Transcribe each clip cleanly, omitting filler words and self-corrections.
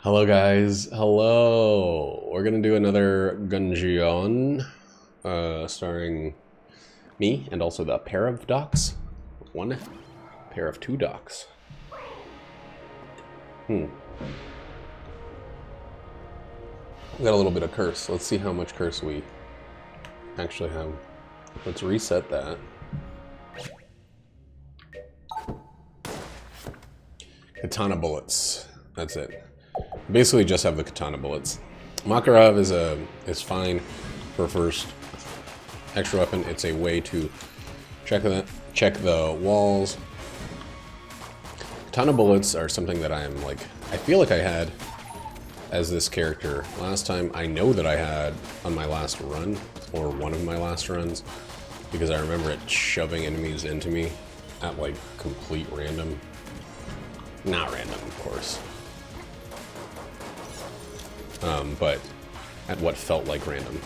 Hello guys, hello. We're gonna do another Gungeon, starring me and also the pair of docs. One pair of two docs. We got a little bit of curse. Let's see how much curse we actually have. Let's reset that. Katana bullets. That's it. Basically just have the katana bullets. Makarov is fine for first extra weapon. It's a way to check the walls. Katana bullets are something that I feel like I had as this character last time. I know that I had on my last run, or one of my last runs, because I remember it shoving enemies into me at like complete random. Not random, of course. But at what felt like random.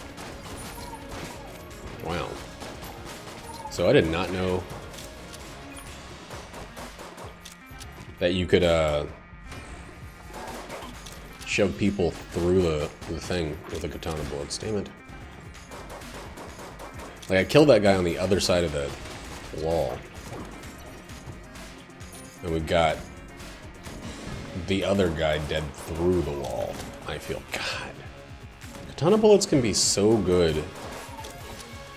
Wow. So I did not know that you could shove people through the thing with the katana bullets. Damn it. Like, I killed that guy on the other side of the wall. And we've got the other guy dead through the wall. I feel, God, katana bullets can be so good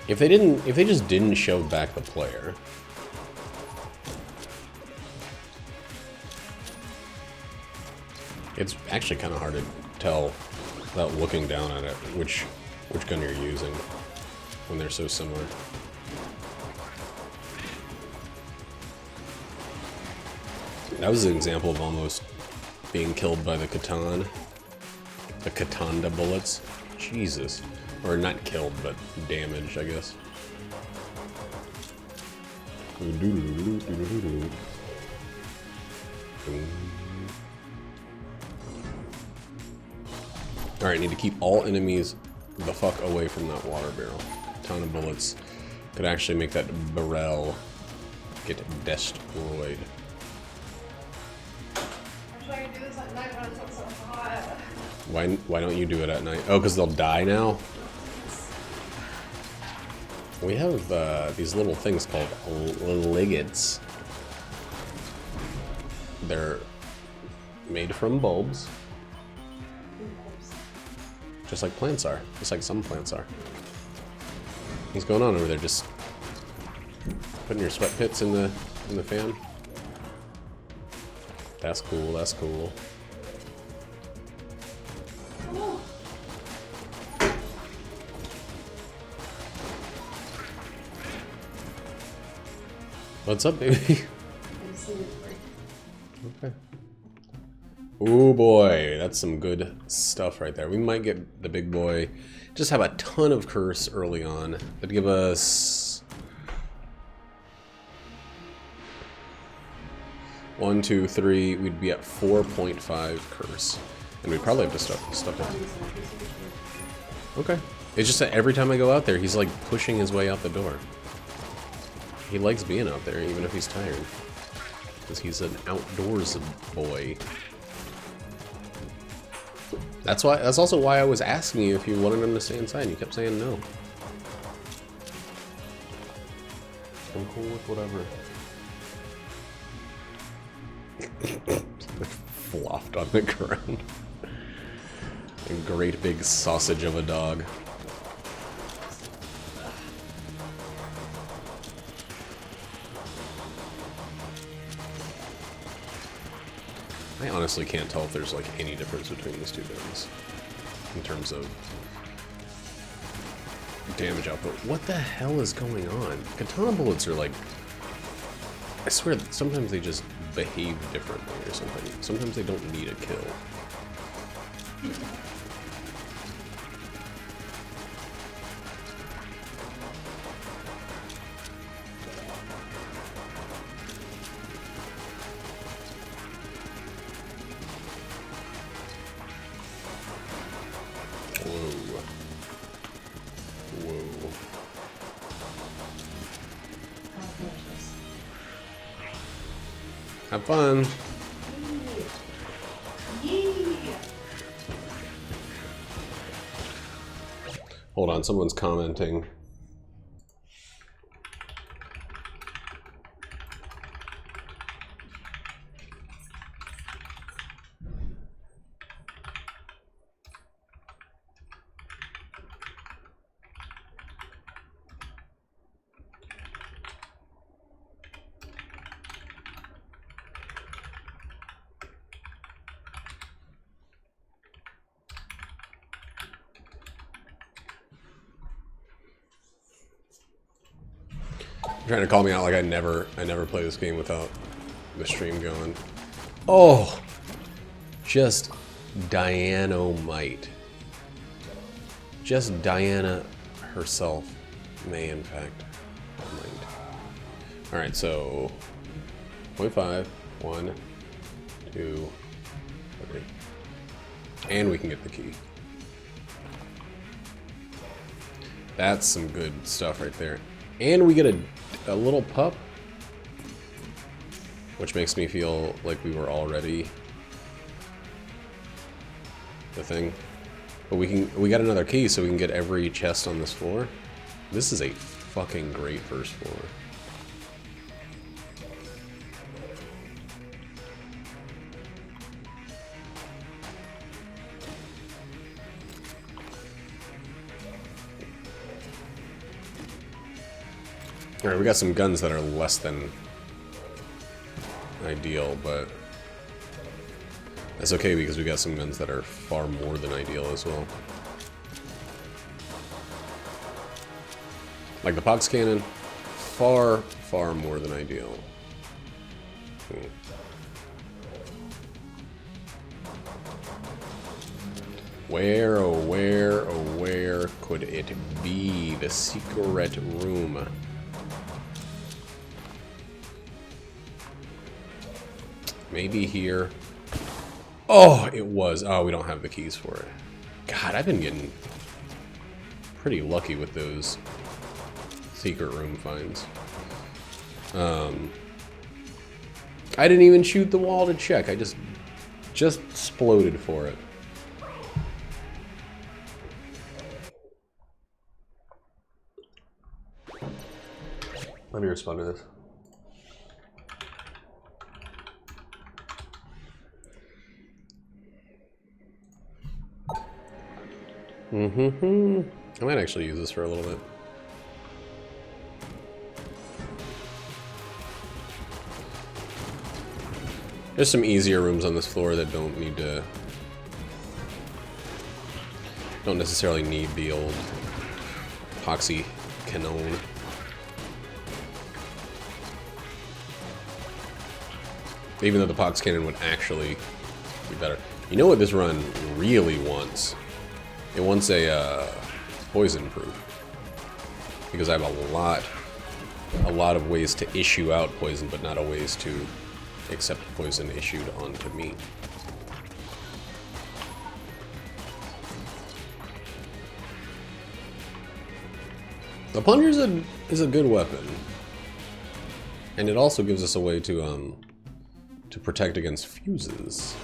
if they just didn't shove back the player. It's actually kind of hard to tell without looking down at it which gun you're using when they're so similar. That was an example of almost being killed by the katana. The katana bullets. Jesus. Or not killed, but damaged, I guess. Alright, need to keep all enemies the fuck away from that water barrel. Katana bullets could actually make that barrel get destroyed. Why don't you do it at night? Oh, because they'll die now? We have these little things called ligates. They're made from bulbs. Just like plants are. Just like some plants are. What's going on over there? Just putting your sweat pits in the fan? That's cool, that's cool. What's up, baby? Okay. Oh boy, that's some good stuff right there. We might get the big boy. Just have a ton of curse early on. That'd give us 1, 2, 3. We'd be at 4.5 curse, and we'd probably have to stuff it. Okay. It's just that every time I go out there, he's like pushing his way out the door. He likes being out there, even if he's tired. Because he's an outdoors boy. That's also why I was asking you if you wanted him to stay inside, and you kept saying no. I'm cool with whatever. Flopped on the ground. A great big sausage of a dog. I honestly can't tell if there's like any difference between these two guns in terms of damage output. What the hell is going on? Katana bullets are like, I swear that sometimes they just behave differently or something. Sometimes they don't need a kill. Have fun. Hold on, someone's commenting. Trying to call me out like I never play this game without the stream going. Oh, just Dianomite. Just Diana herself may in fact might. All right, so 0.5, 1, 2, 3, and we can get the key. That's some good stuff right there, and we get a little pup, which makes me feel like we were already the thing. But we got another key, so we can get every chest on this floor. This is a fucking great first floor. Alright, we got some guns that are less than ideal, but that's okay because we got some guns that are far more than ideal as well. Like the Pox Cannon, far, far more than ideal. Where, oh where could it be? The secret room. Maybe here. Oh, it was. Oh, we don't have the keys for it. God, I've been getting pretty lucky with those secret room finds. I didn't even shoot the wall to check. I just exploded for it. Let me respond to this. I might actually use this for a little bit. There's some easier rooms on this floor that don't necessarily need the old epoxy cannon. Even though the Pox Cannon would actually be better. You know what this run really wants? It wants a poison proof, because I have a lot of ways to issue out poison, but not a ways to accept poison issued onto me. The plunger is a good weapon, and it also gives us a way to protect against fuses.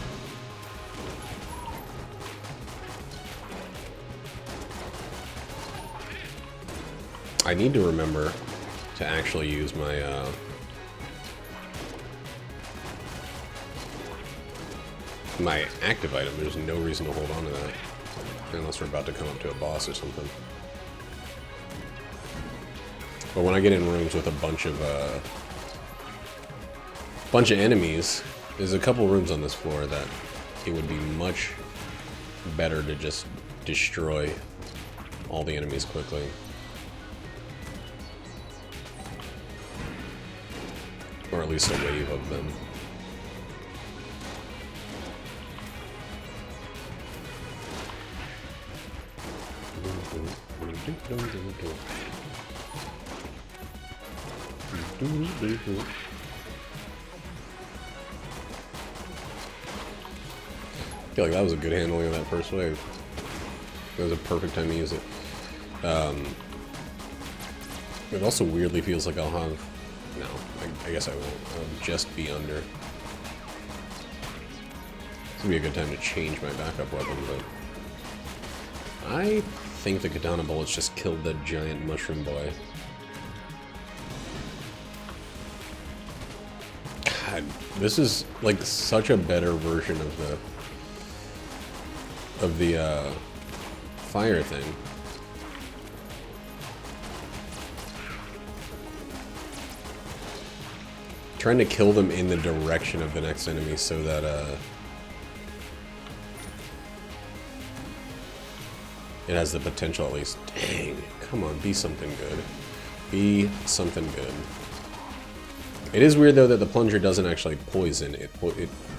I need to remember to actually use my my active item. There's no reason to hold on to that unless we're about to come up to a boss or something. But when I get in rooms with a bunch of enemies, there's a couple rooms on this floor that it would be much better to just destroy all the enemies quickly. Or at least a wave of them. I feel like that was a good handling of that first wave. That was a perfect time to use it. It also weirdly feels like I'll have... No, I guess I won't. I'll just be under. It's gonna be a good time to change my backup weapon, but I think the katana bullets just killed the giant mushroom boy. God, this is like such a better version of the fire thing. Trying to kill them in the direction of the next enemy so that it has the potential at least. Dang, come on, be something good. Be something good. It is weird though that the plunger doesn't actually poison. It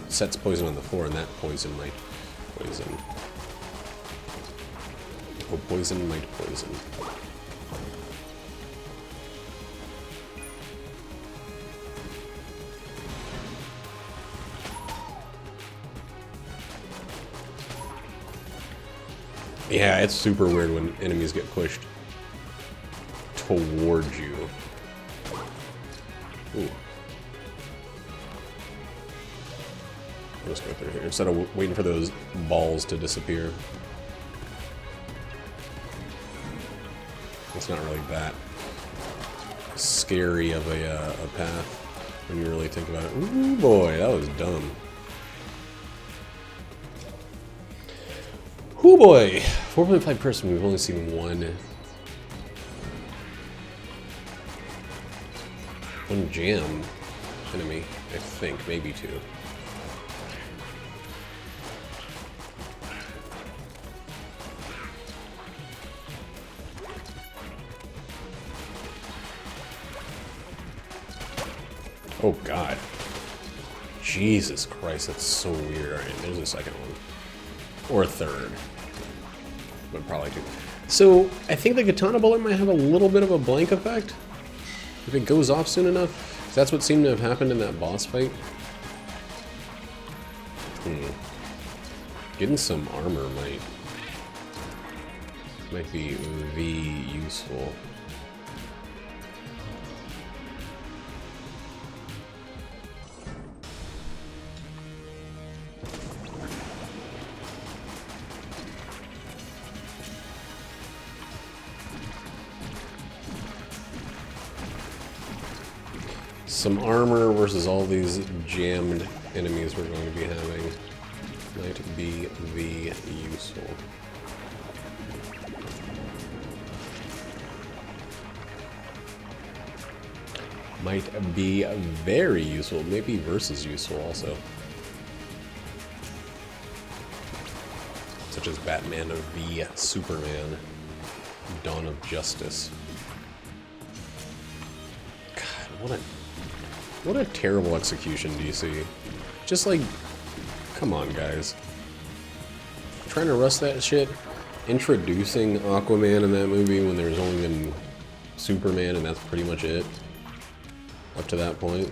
sets poison on the floor, and that poison might poison. Oh, poison might poison. Yeah, it's super weird when enemies get pushed towards you. Ooh. Let's go through here instead of waiting for those balls to disappear. It's not really that scary of a path when you really think about it. Ooh boy, that was dumb. Oh boy, 4.5 person. We've only seen one jam enemy, I think, maybe two. Oh god, Jesus Christ, that's so weird. All right, there's a second one. Or a third. But probably two. So, I think the katana bullet might have a little bit of a blank effect. If it goes off soon enough. That's what seemed to have happened in that boss fight. Getting some armor might be useful. Some armor versus all these jammed enemies we're going to be having might be useful. Might be very useful, maybe versus useful also. Such as Batman v Superman, Dawn of Justice. God, what a terrible execution, DC. Just like, come on, guys. Trying to rush that shit. Introducing Aquaman in that movie when there's only been Superman and that's pretty much it. Up to that point.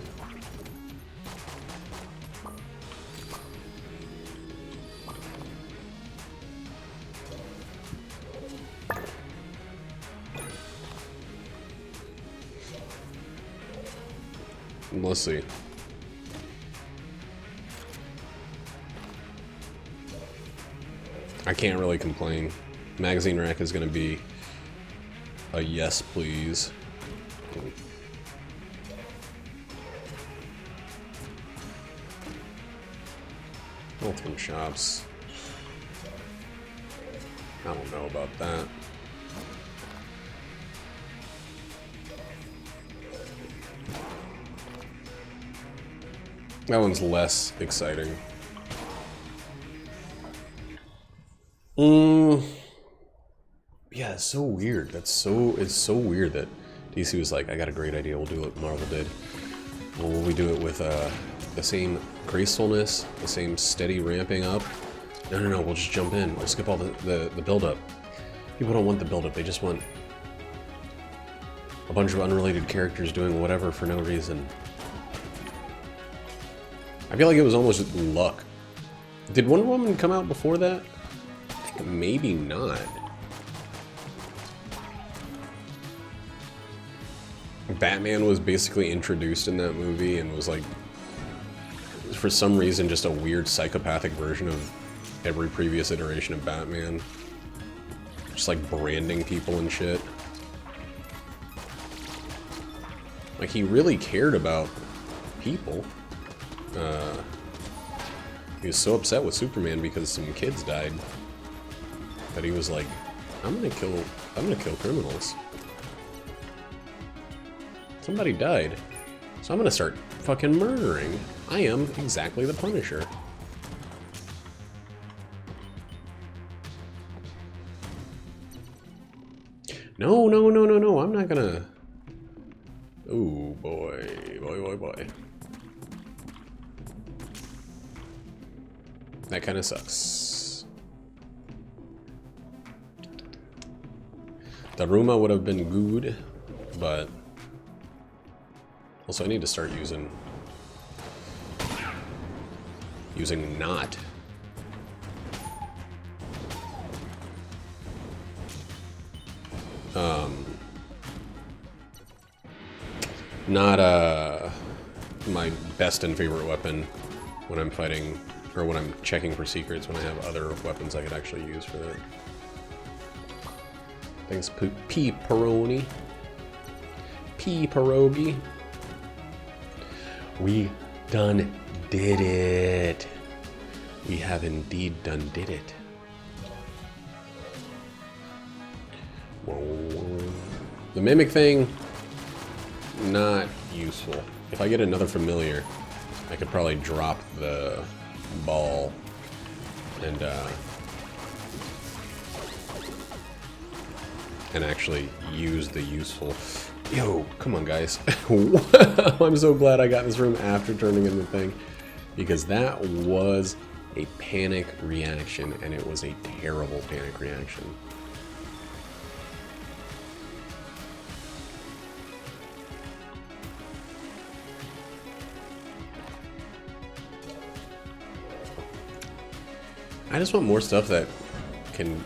Let's see. I can't really complain. Magazine rack is going to be a yes, please. Health from shops. I don't know about that. That one's less exciting. Yeah, it's so weird. It's so weird that DC was like, I got a great idea, we'll do what Marvel did. Well, will we do it with the same gracefulness, the same steady ramping up? No, we'll just jump in. We'll skip all the build-up. People don't want the build-up, they just want a bunch of unrelated characters doing whatever for no reason. I feel like it was almost luck. Did Wonder Woman come out before that? I think maybe not. Batman was basically introduced in that movie and was like, for some reason, just a weird psychopathic version of every previous iteration of Batman. Just like branding people and shit. Like, he really cared about people. He was so upset with Superman because some kids died that he was like, I'm gonna kill criminals. Somebody died, so I'm gonna start fucking murdering. I am exactly the Punisher. No, no, no, no, no, I'm not gonna... Ooh, boy, boy, boy, boy. That kind of sucks. The Ruma would have been good, but... Also, I need to start using not. Not my best and favorite weapon when I'm fighting, or when I'm checking for secrets, when I have other weapons I could actually use for that. Thanks, P-Peroni. P-Pierogi. We done did it. We have indeed done did it. Whoa. The mimic thing, not useful. If I get another familiar, I could probably drop the ball and actually use the useful. Yo, come on, guys. I'm so glad I got in this room after turning in the thing, because that was a panic reaction, and it was a terrible panic reaction. I just want more stuff that can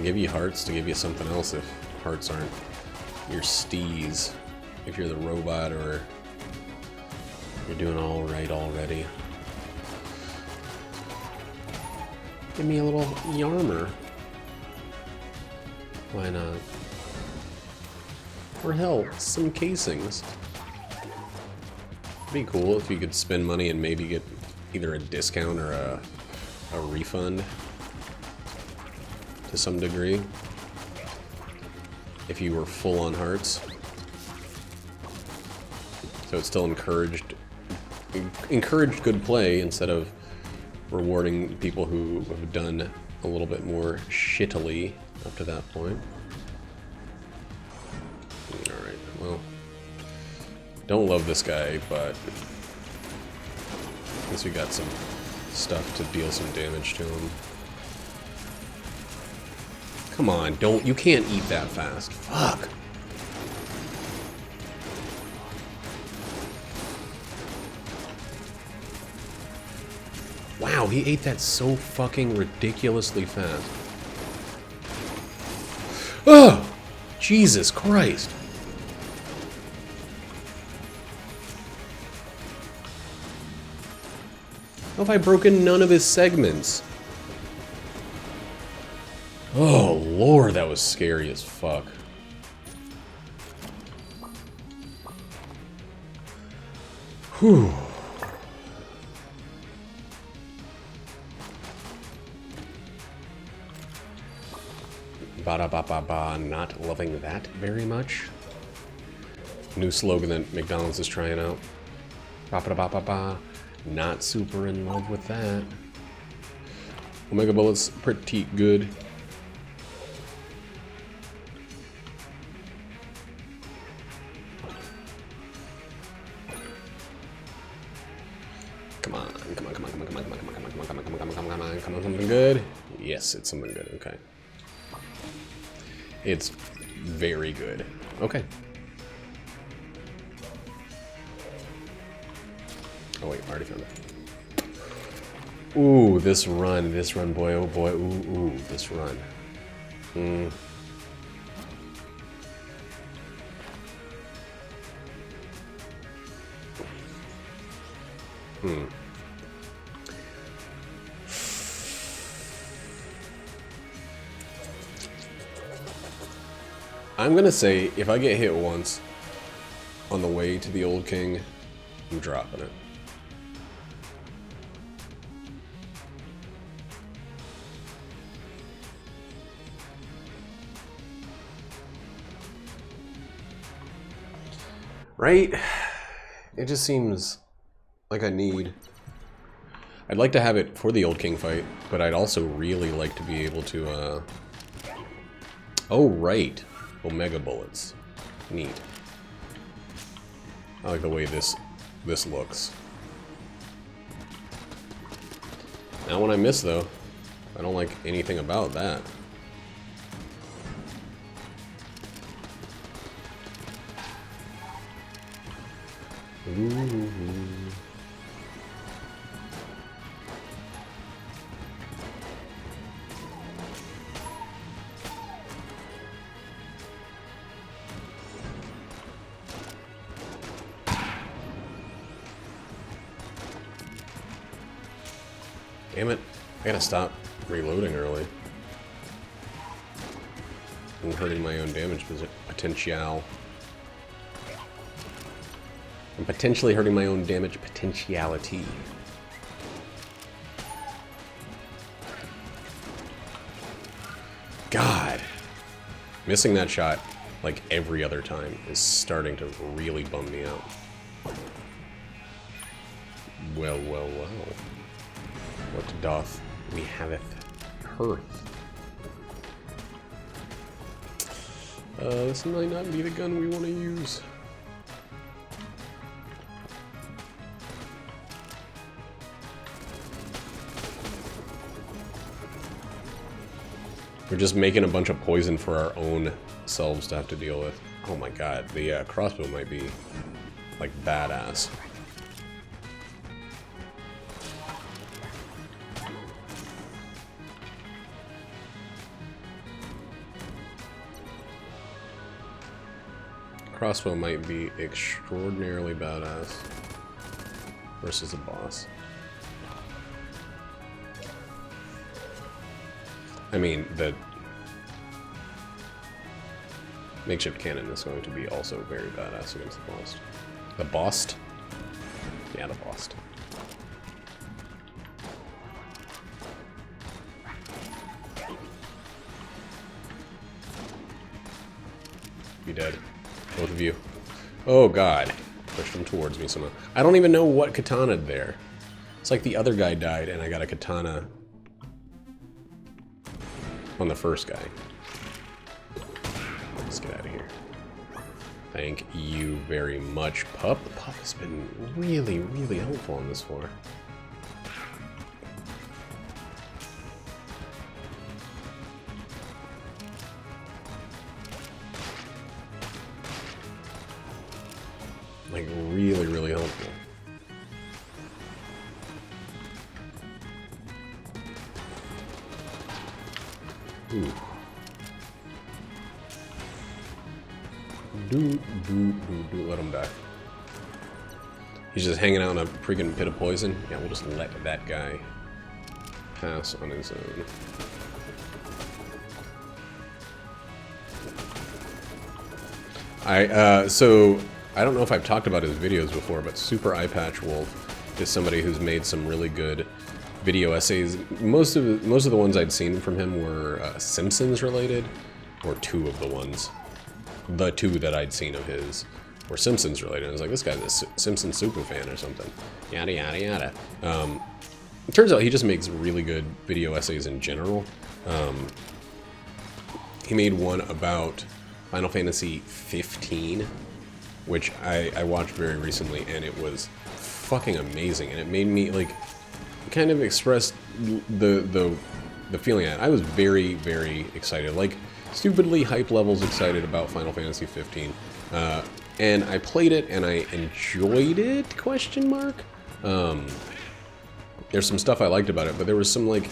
give you hearts to give you something else if hearts aren't your steez. If you're the robot or you're doing all right already. Give me a little yarmer. Why not? Or hell, some casings. It'd be cool if you could spend money and maybe get either a discount or a refund to some degree if you were full on hearts. So it still encouraged good play instead of rewarding people who have done a little bit more shittily up to that point. Alright, well, don't love this guy, but at least we got some stuff to deal some damage to him. Come on, you can't eat that fast. Fuck. Wow, he ate that so fucking ridiculously fast. Oh! Jesus Christ. How have I broken none of his segments? Oh, Lord, that was scary as fuck. Whew. Ba-da-ba-ba-ba, not loving that very much. New slogan that McDonald's is trying out. Ba-ba-ba-ba-ba, not super in love with that. Omega Bullet's pretty good. Come on, come on, come on, come on, come on, come on, come on, come on, come on, come on, come on, come on, come on, come on, something good. Yes, it's something good, okay. It's very good. Okay. Oh wait, I already found it. Ooh, this run, boy, oh boy, ooh, this run. I'm gonna say if I get hit once on the way to the Old King, I'm dropping it. Right? It just seems like I need... I'd like to have it for the Old King fight, but I'd also really like to be able to, Oh, right. Omega bullets. Neat. I like the way this looks. Now when I miss, though, I don't like anything about that. Ooh. Damn it. I gotta stop reloading early. I'm hurting my own damage potential. I'm potentially hurting my own damage potentiality. God. Missing that shot, like every other time, is starting to really bum me out. Well, well, well. What doth we haveth heard? This might not be the gun we want to use. We're just making a bunch of poison for our own selves to have to deal with. Oh my god, the crossbow might be, like, badass. Crossbow might be extraordinarily badass versus a boss. I mean, the makeshift cannon is going to be also very badass against the boss. The boss? Yeah, the boss. Be dead. Both of you. Oh god. Pushed them towards me somehow. I don't even know what katanaed there. It's like the other guy died and I got a katana on the first guy. Let's get out of here. Thank you very much, Pup. The Pup has been really, really helpful on this floor. Like, really, really helpful. Ooh. Let him die. He's just hanging out in a freaking pit of poison. Yeah, we'll just let that guy pass on his own. So I don't know if I've talked about his videos before, but Super Eye Patch Wolf is somebody who's made some really good video essays. Most of the ones I'd seen from him were Simpsons related, or two of the ones. The two that I'd seen of his were Simpsons related. I was like, this guy's a Simpsons super fan or something. Yada yada yada. It turns out he just makes really good video essays in general. He made one about Final Fantasy 15, which I watched very recently, and it was fucking amazing. And it made me like kind of express the feeling I was very, very excited, like stupidly hype levels excited about Final Fantasy 15. And I played it and I enjoyed it, question mark. There's some stuff I liked about it, but there was some like,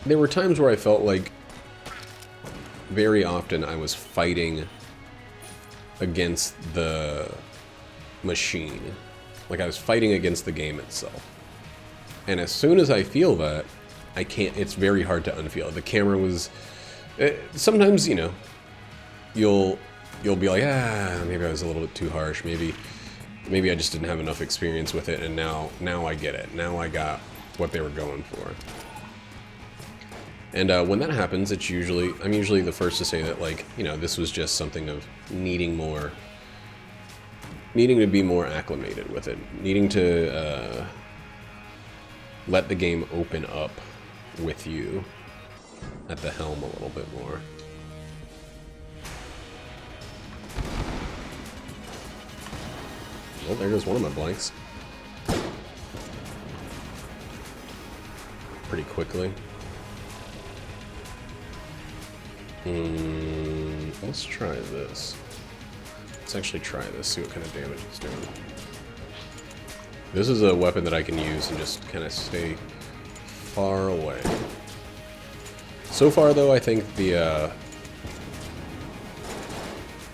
there were times where I felt like very often I was fighting against the machine. Like I was fighting against the game itself. And as soon as I feel that, I can't, it's very hard to unfeel. The camera was, sometimes, you know, you'll be like, ah, maybe I was a little bit too harsh. Maybe I just didn't have enough experience with it, and now I get it. Now I got what they were going for. And when that happens, I'm usually the first to say that, like, you know, this was just something of needing to be more acclimated with it, needing to let the game open up with you at the helm a little bit more. Well, there goes one of my blanks. Pretty quickly. Let's try this. Let's actually try this, see what kind of damage it's doing. This is a weapon that I can use and just kind of stay far away. So far, though, I think the,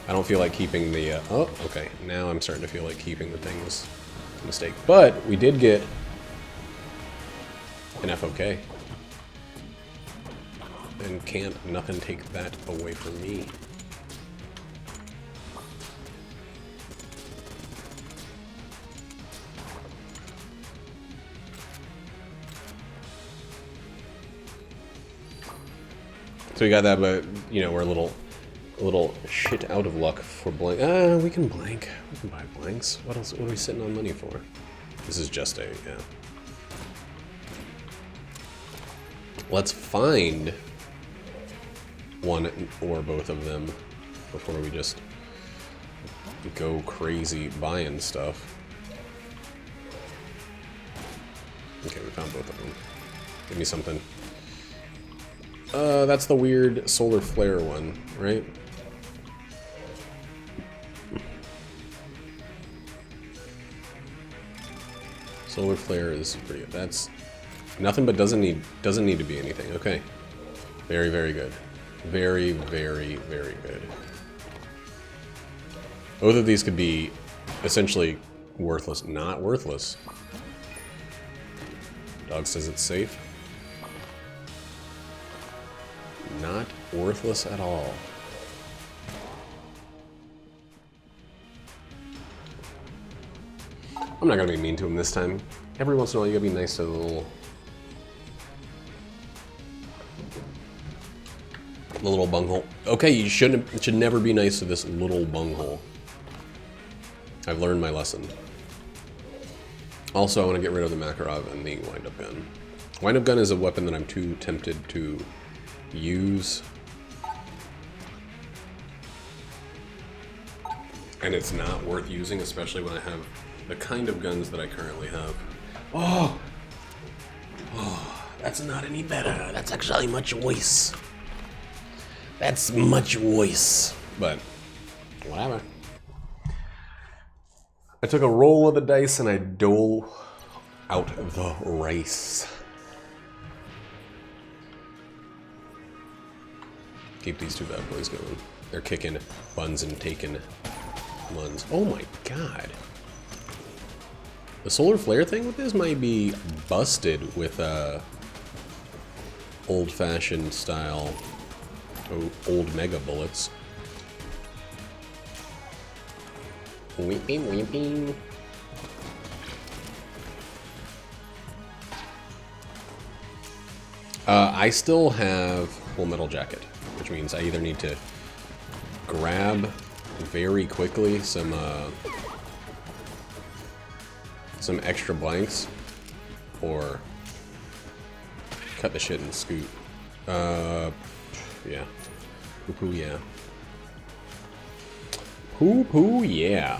I don't feel like keeping the, oh, okay. Now I'm starting to feel like keeping the things a mistake. But we did get an FOK. And nothing take that away from me. So we got that, but you know, we're a little shit out of luck for blank. We can blank. We can buy blanks. What else? What are we sitting on money for? This is just a, yeah. Let's find one or both of them before we just go crazy buying stuff. Okay, we found both of them. Give me something. That's the weird solar flare one, right? Solar flare is pretty good. That's nothing, but doesn't need to be anything. Okay. Very, very good. Very, very, very good. Both of these could be essentially worthless. Not worthless. Dog says it's safe. Not worthless at all. I'm not gonna be mean to him this time. Every once in a while, you gotta be nice to the little bunghole. Okay, you should never be nice to this little bunghole. I've learned my lesson. Also, I want to get rid of the Makarov and the wind-up gun. Wind-up gun is a weapon that I'm too tempted to use. And it's not worth using, especially when I have the kind of guns that I currently have. Oh! Oh, that's not any better. That's actually much worse. That's much worse. But, whatever. I took a roll of the dice and I dole out the rice. Keep these two bad boys going. They're kicking buns and taking ones. Oh my god. The solar flare thing with this might be busted with old-fashioned style old mega bullets. Weeping, weeping. I still have Full Metal Jacket, which means I either need to grab very quickly some extra blanks, or cut the shit and scoot. Yeah. Poo-poo, yeah. Poo-poo, yeah.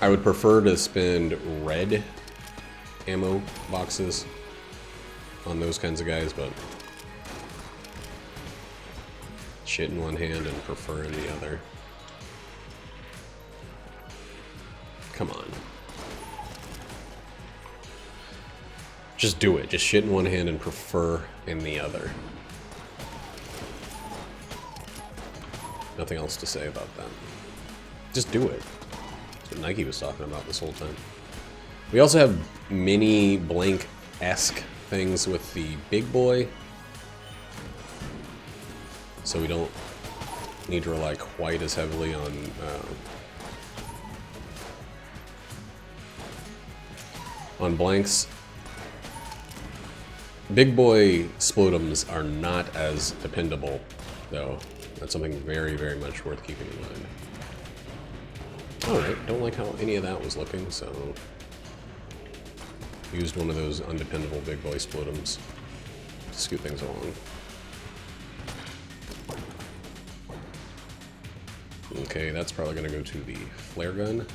I would prefer to spend red ammo boxes on those kinds of guys, but shit in one hand and prefer in the other. Come on. Just do it. Just shit in one hand and prefer in the other. Nothing else to say about that. Just do it. That's what Nike was talking about this whole time. We also have mini blank-esque things with the big boy. so we don't need to rely quite as heavily on blanks. Big boy splodums are not as dependable, though. That's something very, very much worth keeping in mind. Alright, don't like how any of that was looking, so used one of those undependable big boy splodums to scoot things along. Okay, that's probably going to go to the flare gun.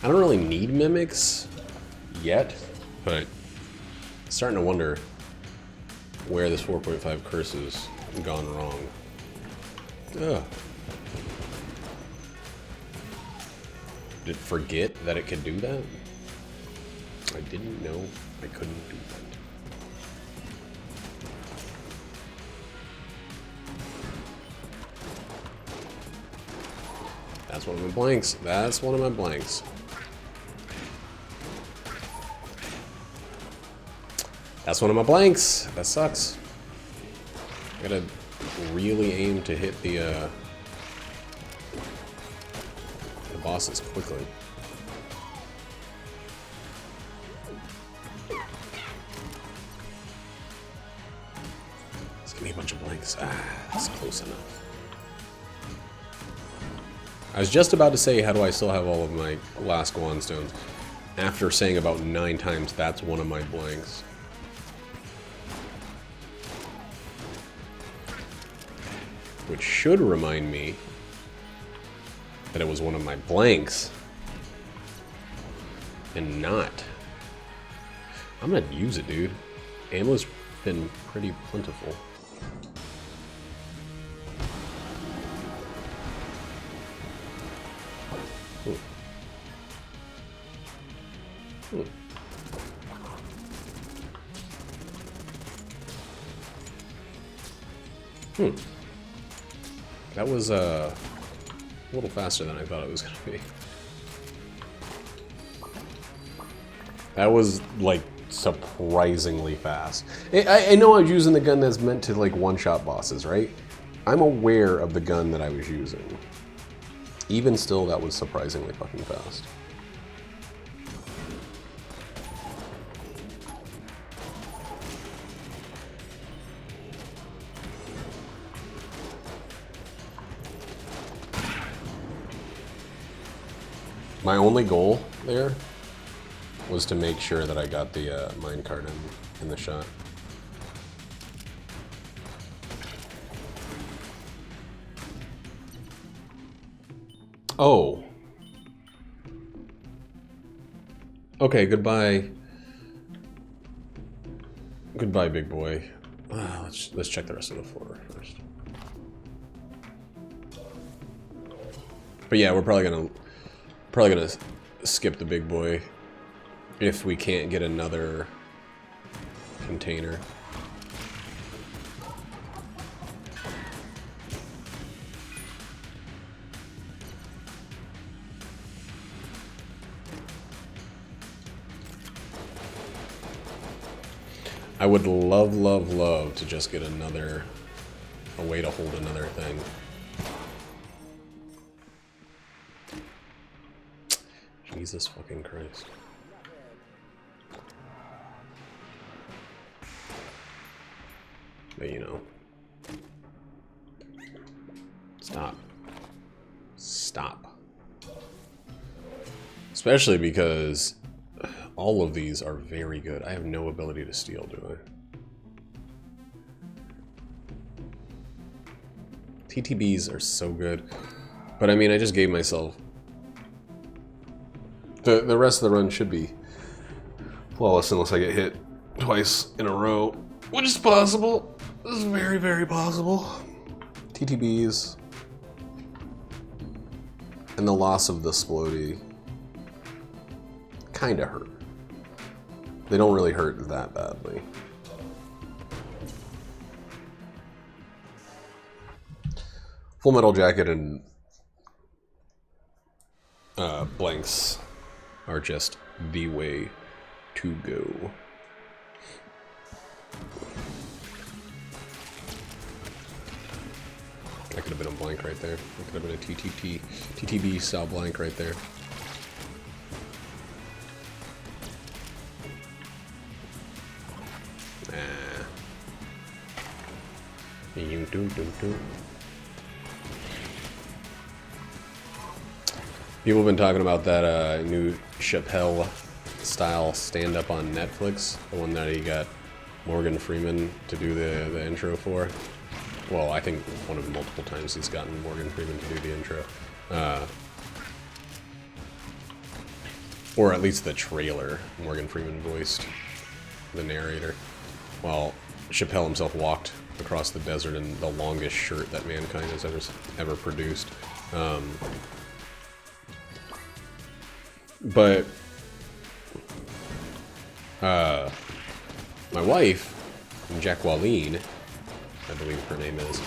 I don't really need mimics yet, but I'm starting to wonder where this 4.5 curse has gone wrong. Ugh. Did it forget that it could do that? I didn't know I couldn't do that. That's one of my blanks. That's one of my blanks. That's one of my blanks. That sucks. I gotta really aim to hit the bosses quickly. Let's give me a bunch of blanks. Ah, that's close enough. I was just about to say, how do I still have all of my last Guan stones? After saying about 9 times, that's one of my blanks. Which should remind me that it was one of my blanks. And not. I'm gonna use it, dude. Ammo's been pretty plentiful. That was a little faster than I thought it was going to be. That was, like, surprisingly fast. I know I was using the gun that's meant to, like, one-shot bosses, right? I'm aware of the gun that I was using. Even still, that was surprisingly fucking fast. My only goal there was to make sure that I got the minecart in the shot. Oh. Okay, goodbye. Goodbye, big boy. Let's check the rest of the floor first. But yeah, we're probably gonna skip the big boy if we can't get another container. I would love, love, love to just get a way to hold another thing. Jesus fucking Christ. But you know. Stop. Stop. Especially because all of these are very good. I have no ability to steal, do I? TTBs are so good. But I mean, I just gave myself... The rest of the run should be flawless unless I get hit twice in a row. Which is possible. This is very, very possible. TTBs. And the loss of the Splody kinda hurt. They don't really hurt that badly. Full Metal Jacket and blanks are just the way to go. That could have been a blank right there. That could have been a TTB style blank right there. People have been talking about that new Chappelle style stand-up on Netflix, the one that he got Morgan Freeman to do the intro for. Well, I think one of multiple times he's gotten Morgan Freeman to do the intro. Or at least the trailer. Morgan Freeman voiced the narrator, while Chappelle himself walked across the desert in the longest shirt that mankind has ever produced. But my wife, Jacqueline, I believe her name is,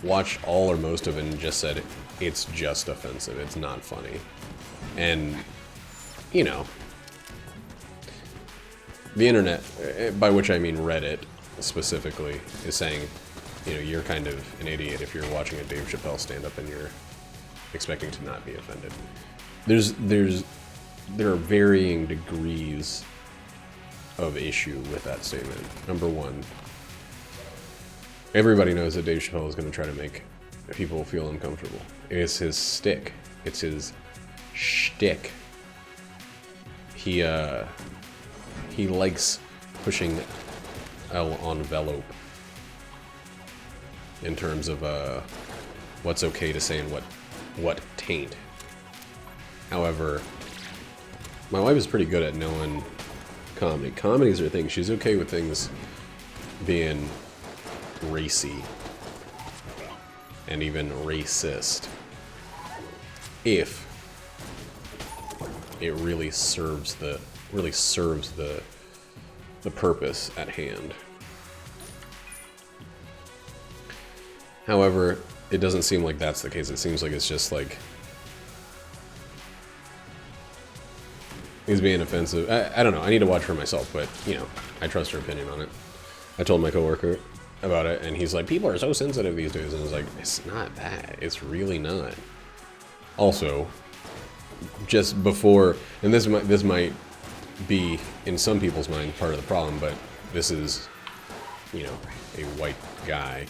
watched all or most of it and just said it's just offensive. It's not funny. And, you know, the internet, by which I mean Reddit specifically, is saying, you know, you're kind of an idiot if you're watching a Dave Chappelle stand-up and you're expecting to not be offended. There are varying degrees of issue with that statement. Number one, everybody knows that Dave Chappelle is going to try to make people feel uncomfortable. It's his stick. It's his shtick. He likes pushing an envelope in terms of what's okay to say and what taint. However, my wife is pretty good at knowing comedy. Comedies are things. She's okay with things being racy and even racist if it really serves the purpose at hand. However, it doesn't seem like that's the case. It seems like it's just like he's being offensive. I don't know. I need to watch for myself, but, you know, I trust her opinion on it. I told my coworker about it, and he's like, people are so sensitive these days. And I was like, it's not that. It's really not. Also, just before, and this might be, in some people's mind, part of the problem, but this is, you know, a white guy,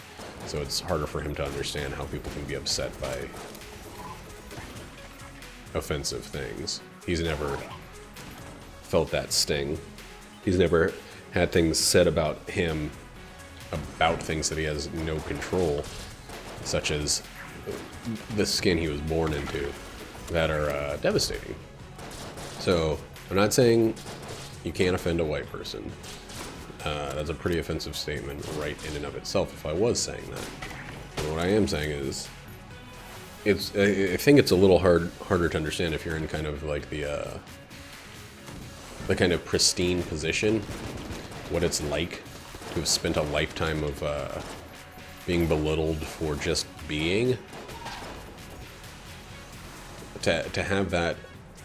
so it's harder for him to understand how people can be upset by offensive things. He's never felt that sting. He's never had things said about him, about things that he has no control, such as the skin he was born into, that are devastating. So, I'm not saying you can't offend a white person. That's a pretty offensive statement right in and of itself if I was saying that. But what I am saying is, I think it's a little harder to understand if you're in kind of like the kind of pristine position, what it's like to have spent a lifetime of being belittled for just being. To have that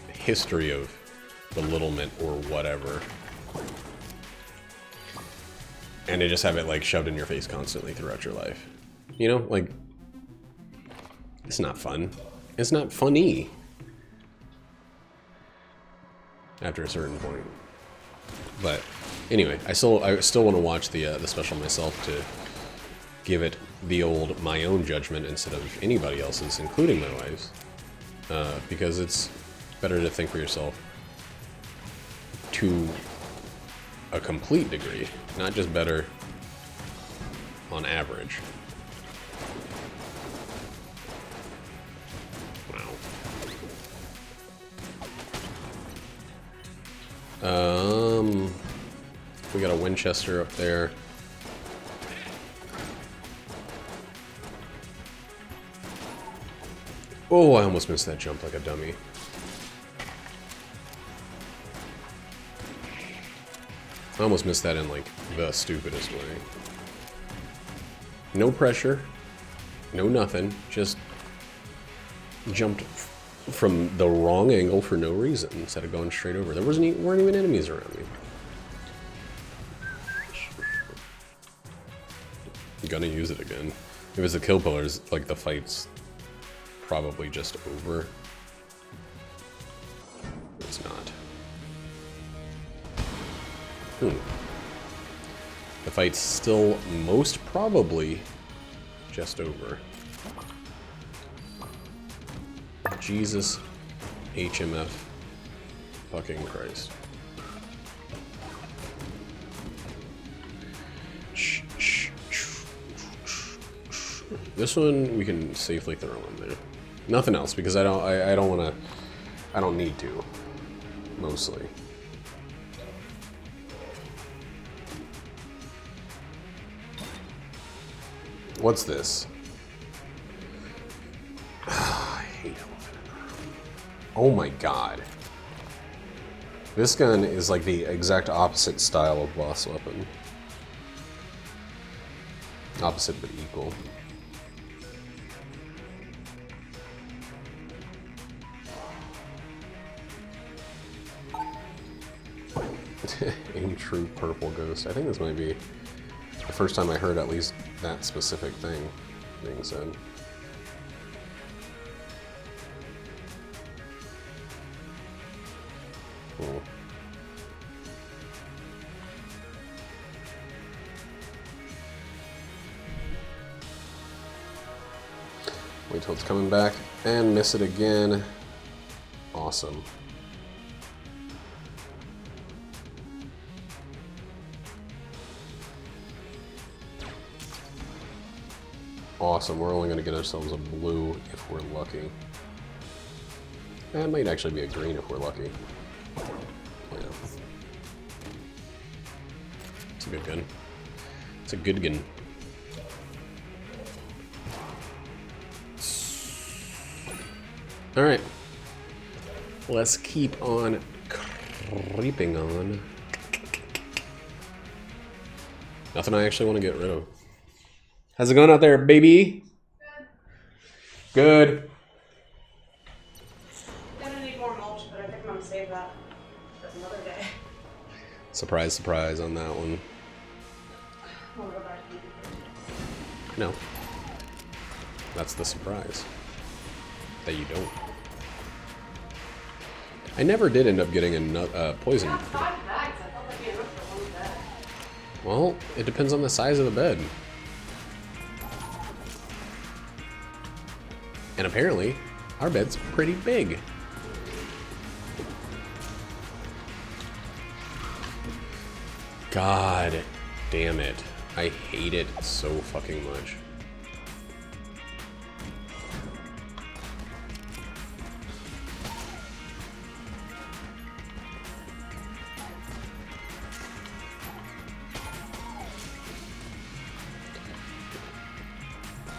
history of belittlement or whatever, and to just have it like shoved in your face constantly throughout your life. You know, like, it's not fun. It's not funny after a certain point. But anyway, I still want to watch the special myself to give it the old my own judgment instead of anybody else's, including my wife's. Because it's better to think for yourself to a complete degree, not just better on average. Wow. We got a Winchester up there. Oh, I almost missed that jump like a dummy. I almost missed that in like the stupidest way. No pressure, no nothing, just jumped from the wrong angle for no reason instead of going straight over. There weren't even enemies around me. I'm gonna use it again. If it's the kill pillars, like the fight's probably just over. It's not. The fight's still most probably just over. Jesus HMF fucking Christ. This one we can safely throw in there. Nothing else because I don't want to. I don't need to. Mostly. What's this? I hate elephant. Oh my god. This gun is like the exact opposite style of boss weapon. Opposite but equal. Aim true purple ghost. I think this might be the first time I heard at least that specific thing being said. Cool. Wait till it's coming back and miss it again. Awesome. Awesome, we're only going to get ourselves a blue if we're lucky. That might actually be a green if we're lucky. Yeah. It's a good gun. It's a good gun. Alright. Let's keep on creeping on. Nothing I actually want to get rid of. How's it going out there, baby? Good. Gonna need more mulch, but I think I'm gonna save that for another day. Surprise, surprise on that one. No. That's the surprise. That you don't. I never did end up getting a poison. 5 bags. I thought that'd be enough for one bed. Well, it depends on the size of the bed. And apparently, our bed's pretty big. God damn it. I hate it so fucking much.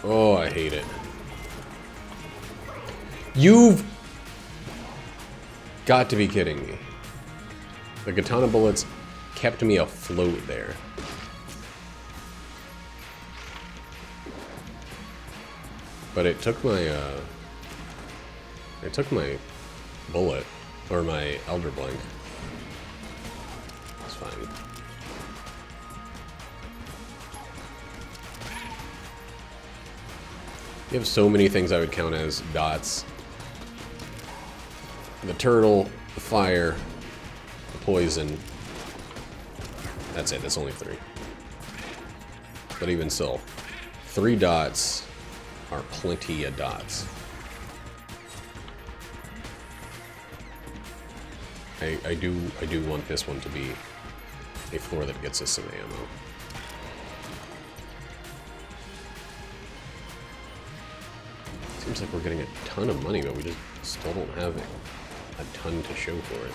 Oh, I hate it. You've got to be kidding me. The katana bullets kept me afloat there. But it took my bullet, or my Elder Blink. It's fine. You have so many things I would count as dots. The turtle, the fire, the poison. That's it, that's only 3. But even still, 3 dots are plenty of dots. I do want this one to be a floor that gets us some ammo. Seems like we're getting a ton of money, but we just still don't have a ton to show for it.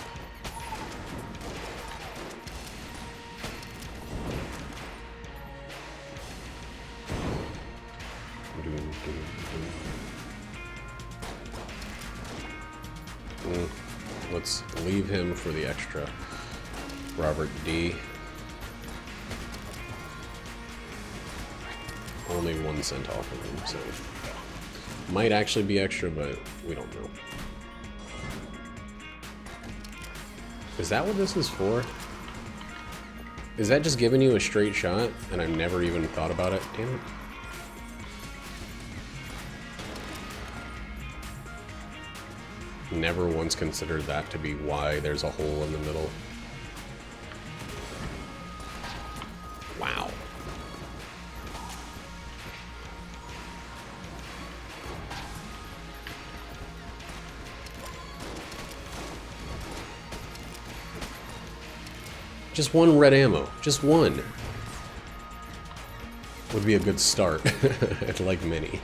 Let's leave him for the extra. Robert D. Only 1 cent off of him, so might actually be extra, but we don't know. Is that what this is for? Is that just giving you a straight shot and I've never even thought about it? Damn it. Never once considered that to be why there's a hole in the middle. Wow. Just one red ammo. Just one. Would be a good start. I'd like many.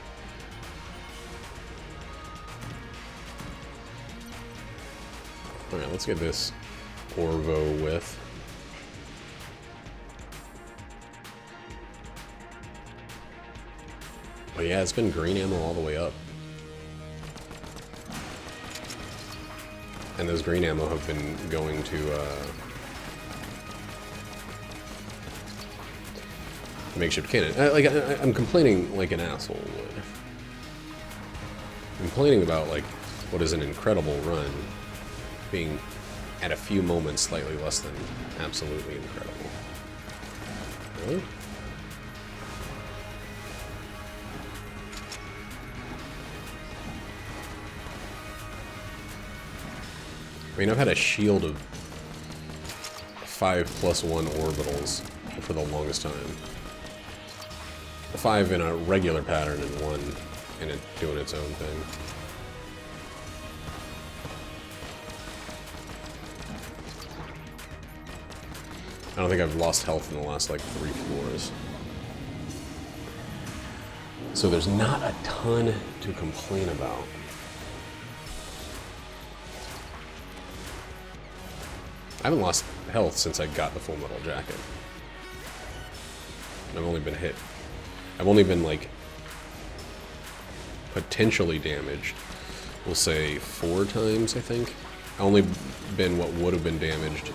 Alright, let's get this Orvo with. But yeah, it's been green ammo all the way up. And those green ammo have been going to, makeshift cannon. I'm complaining like an asshole would. I'm complaining about, like, what is an incredible run being, at a few moments, slightly less than absolutely incredible. Really? I mean, I've had a shield of 5+1 orbitals for the longest time. 5 in a regular pattern and 1 in it doing its own thing. I don't think I've lost health in the last, like, 3 floors. So there's not a ton to complain about. I haven't lost health since I got the full metal jacket. I've only been hit. I've only been, like, potentially damaged, we'll say 4 times, I think. I've only been what would have been damaged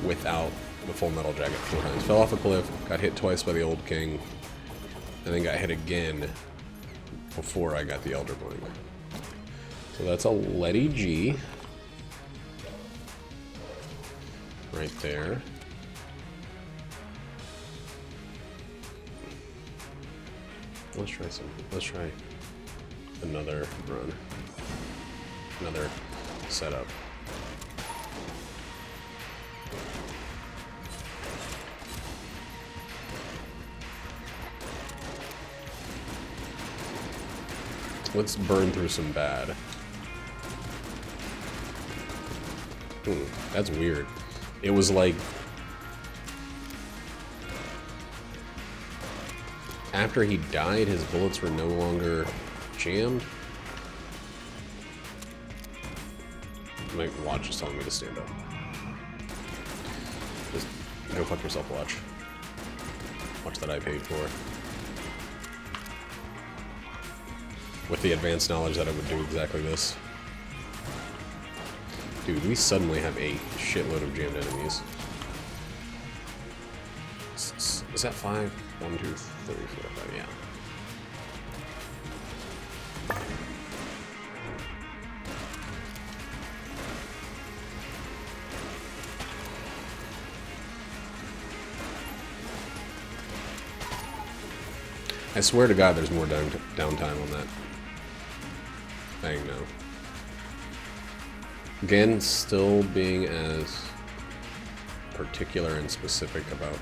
without the full metal jacket 4 times. Fell off a cliff, got hit twice by the Old King, and then got hit again before I got the Elder Blink. So that's a EtG. Right there. Let's try another run. Another setup. Let's burn through some bad. That's weird. It was like, after he died, his bullets were no longer jammed. My watch is telling me to stand up. Just go fuck yourself, watch. Watch that I paid for. With the advanced knowledge that I would do exactly this. Dude, we suddenly have a shitload of jammed enemies. Is that 5? 1, 2, 3, 4, 5, yeah. I swear to God there's more downtime on that thing now. Again, still being as particular and specific about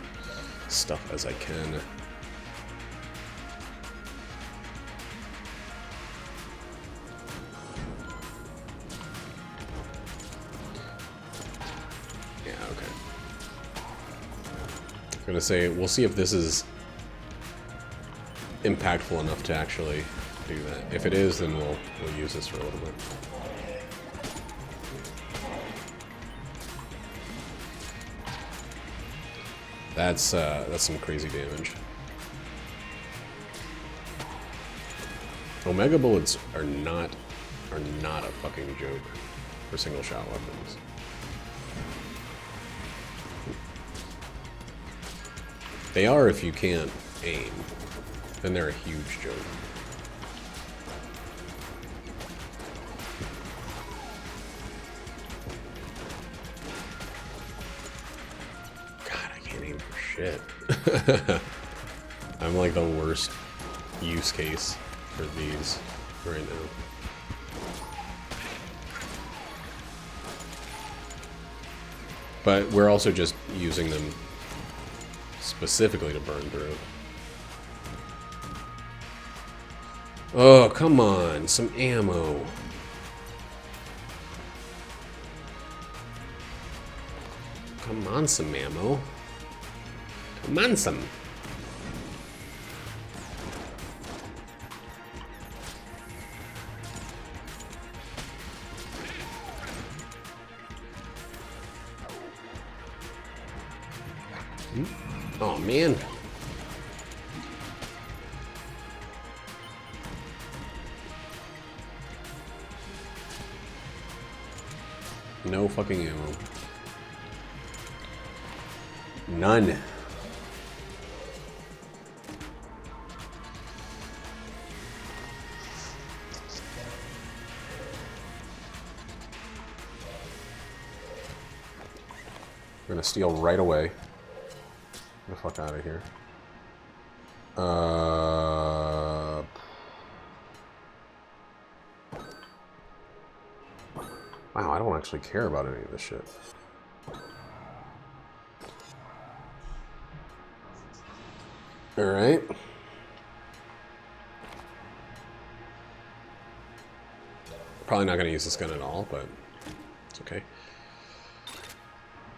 stuff as I can. Yeah, okay. I'm gonna say, we'll see if this is impactful enough to actually do that. If it is, then we'll use this for a little bit. That's some crazy damage. Omega bullets are not a fucking joke for single shot weapons. They are if you can't aim. Then they're a huge joke. shit. I'm like the worst use case for these right now. But we're also just using them specifically to burn through. Oh, come on, some ammo. Come on, some ammo. Come on, some. Oh, man. No fucking ammo. None. We're gonna steal right away. Get the fuck out of here. Wow, I don't actually care about any of this shit. Alright. Probably not going to use this gun at all, but it's okay.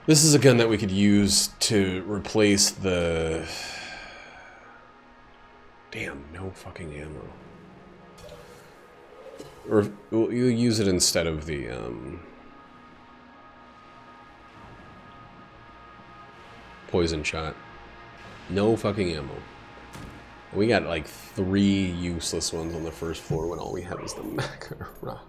This is a gun that we could use to replace the... Damn, no fucking ammo. Or you'll use it instead of the, poison shot. No fucking ammo. We got like 3 useless ones on the first floor when all we had was the Macaroni.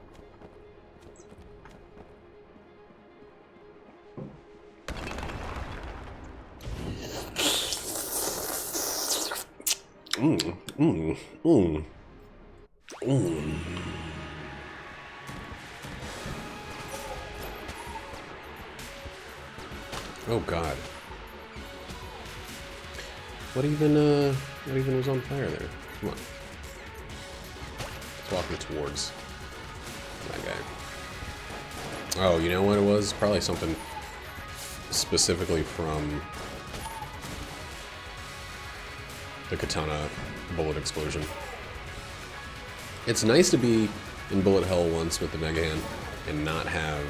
Oh God. What even was on fire there? Come on. Let's walk me towards that guy. Oh, you know what it was? Probably something specifically from the katana bullet explosion. It's nice to be in bullet hell once with the Mega Hand and not have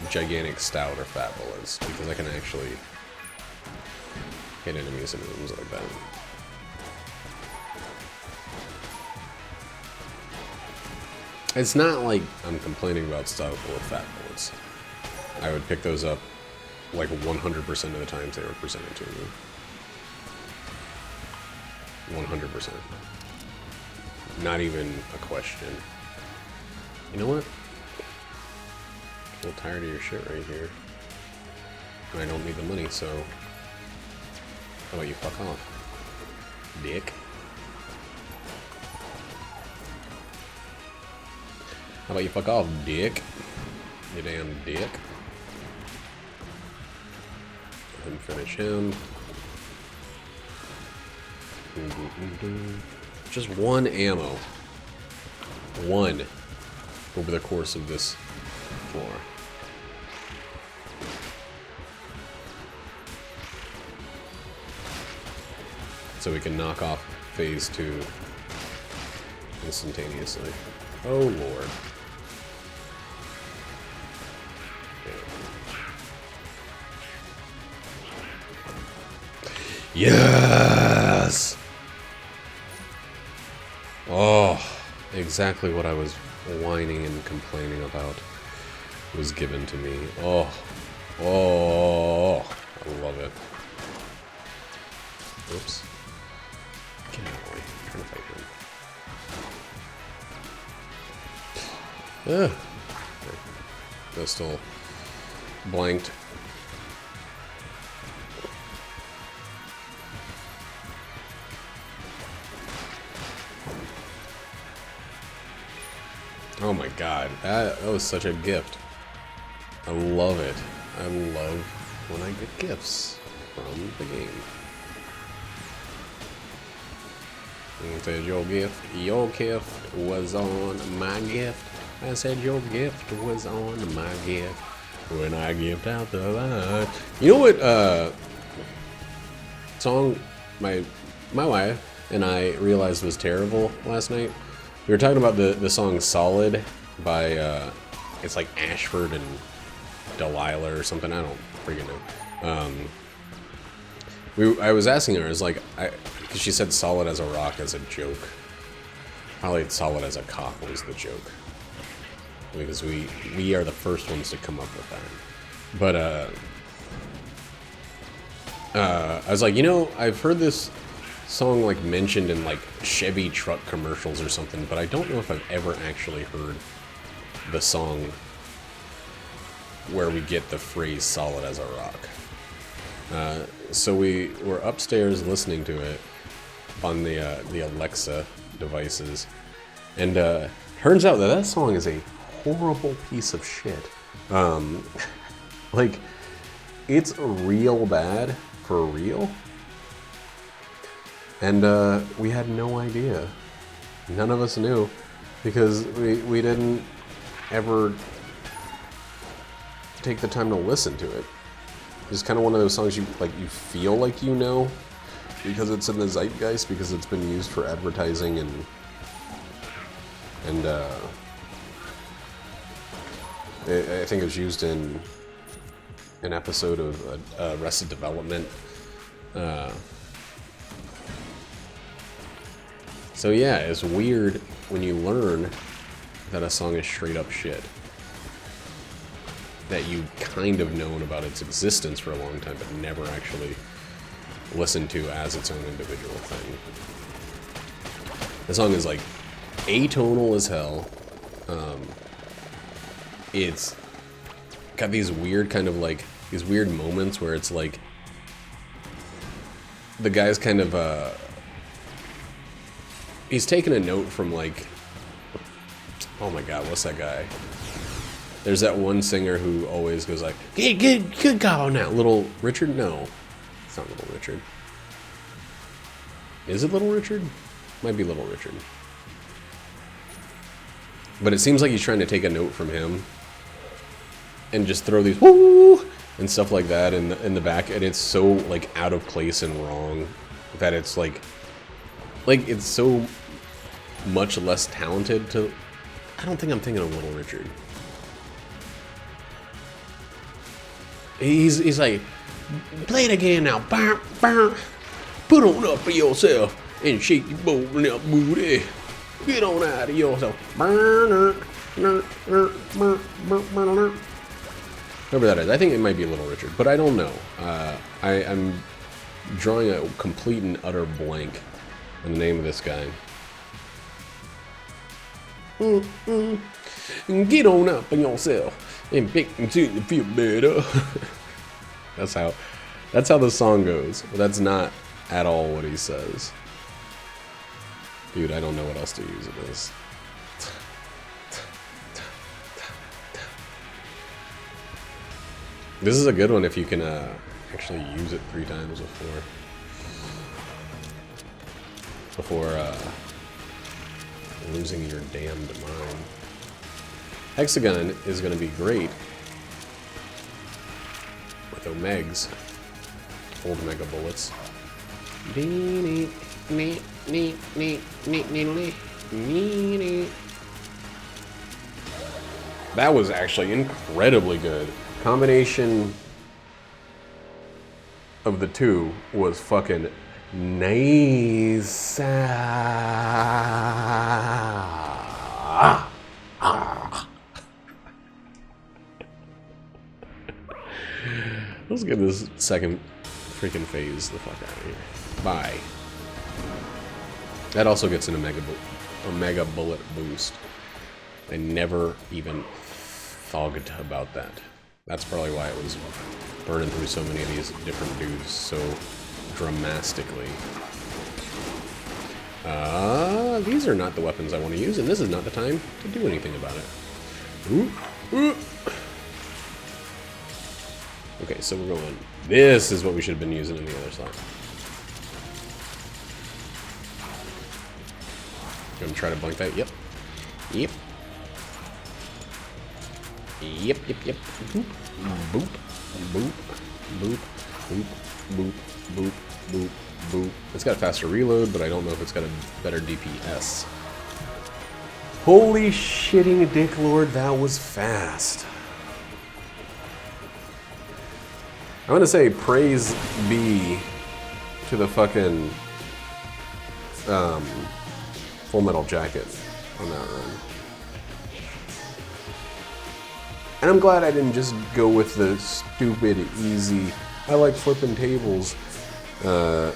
gigantic stout or fat bullets, because I can actually hit enemies in rooms like that. It's not like I'm complaining about stout or fat bullets. I would pick those up like 100% of the times they were presented to me. 100%. Not even a question. You know what? A little tired of your shit right here. And I don't need the money, so... How about you fuck off, dick? How about you fuck off, dick? You damn dick. Let him finish him. Just 1 ammo. 1 over the course of this floor. So we can knock off phase 2 instantaneously. Oh lord. Yes! Oh, exactly what I was whining and complaining about was given to me. Oh, oh, I love it. Oops. Get out of the way. I'm trying to fight him. That's still blanked. Oh my god, that was such a gift. I love it. I love when I get gifts. from the game. And it says your gift was on my gift. I said your gift was on my gift when I gift out the light. You know what song my wife and I realized was terrible last night? We were talking about the song Solid by it's like Ashford and Delilah or something. I don't freaking know. I was asking her, I was like, because she said solid as a rock as a joke. Probably solid as a cock was the joke. Because we are the first ones to come up with that. But, I was like, you know, I've heard this song, like, mentioned in, like, Chevy truck commercials or something, but I don't know if I've ever actually heard the song where we get the phrase solid as a rock. So we were upstairs listening to it on the Alexa devices, and turns out that song is a horrible piece of shit. Like, it's real bad for real, and we had no idea. None of us knew, because we didn't ever take the time to listen to it. It's kind of one of those songs you feel like you know because it's in the zeitgeist, because it's been used for advertising and I think it was used in an episode of Arrested Development. So yeah, it's weird when you learn that a song is straight up shit. That you kind of known about its existence for a long time, but never actually listened to as its own individual thing. The song is like atonal as hell. It's got these weird kind of like these weird moments where it's like the guy's kind of he's taking a note from like, oh my god, what's that guy? There's that one singer who always goes like, good God now. Little Richard? No. It's not Little Richard. Is it Little Richard? Might be Little Richard. But it seems like he's trying to take a note from him and just throw these woo and stuff like that in the back, and it's so like out of place and wrong that it's like it's so much less talented to. I don't think I'm thinking of Little Richard. He's like, play it again now. Bah, bah. Put on up for yourself and shake your bone booty. Get on out of yourself. Whoever that is, I think it might be Little Richard, but I don't know. I'm drawing a complete and utter blank on the name of this guy. Get on up for yourself and pick until you feel better. That's how the song goes. But that's not at all what he says. Dude, I don't know what else to use it as. This is a good one if you can actually use it 3 times before losing your damned mind. Hexagon is going to be great with Omegs, old Mega Bullets. That was actually incredibly good. Combination of the two was fucking nice. Let's get this second freaking phase the fuck out of here. Bye. That also gets an Omega Bullet boost. I never even thought about that. That's probably why it was burning through so many of these different dudes so dramatically. These are not the weapons I want to use, and this is not the time to do anything about it. Ooh, ooh. Okay, so we're going... This is what we should have been using in the other slot. Gonna try to blank that. Yep. Yep. Yep, yep, yep. Boop. Boop. Boop. Boop. Boop. Boop. Boop. Boop. Boop. It's got a faster reload, but I don't know if it's got a better DPS. Holy shitting dick lord, that was fast. I want to say praise be to the fucking Full Metal Jacket on that run. And I'm glad I didn't just go with the stupid, easy, I like flipping tables,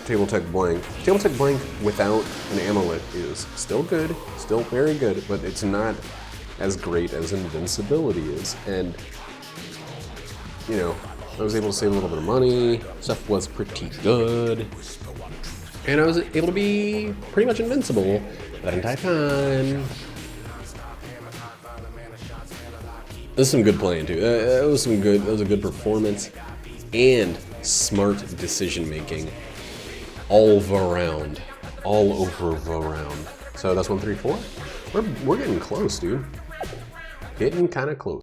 Table Tech Blank. Table Tech Blank without an amulet is still good, still very good, but it's not as great as Invincibility is. And, you know, I was able to save a little bit of money, stuff was pretty good, and I was able to be pretty much invincible that entire time. This is some good playing too. That was a good performance and smart decision making all around, all over the round. So that's 1, 3, 4. We're getting close, dude. Getting kind of close.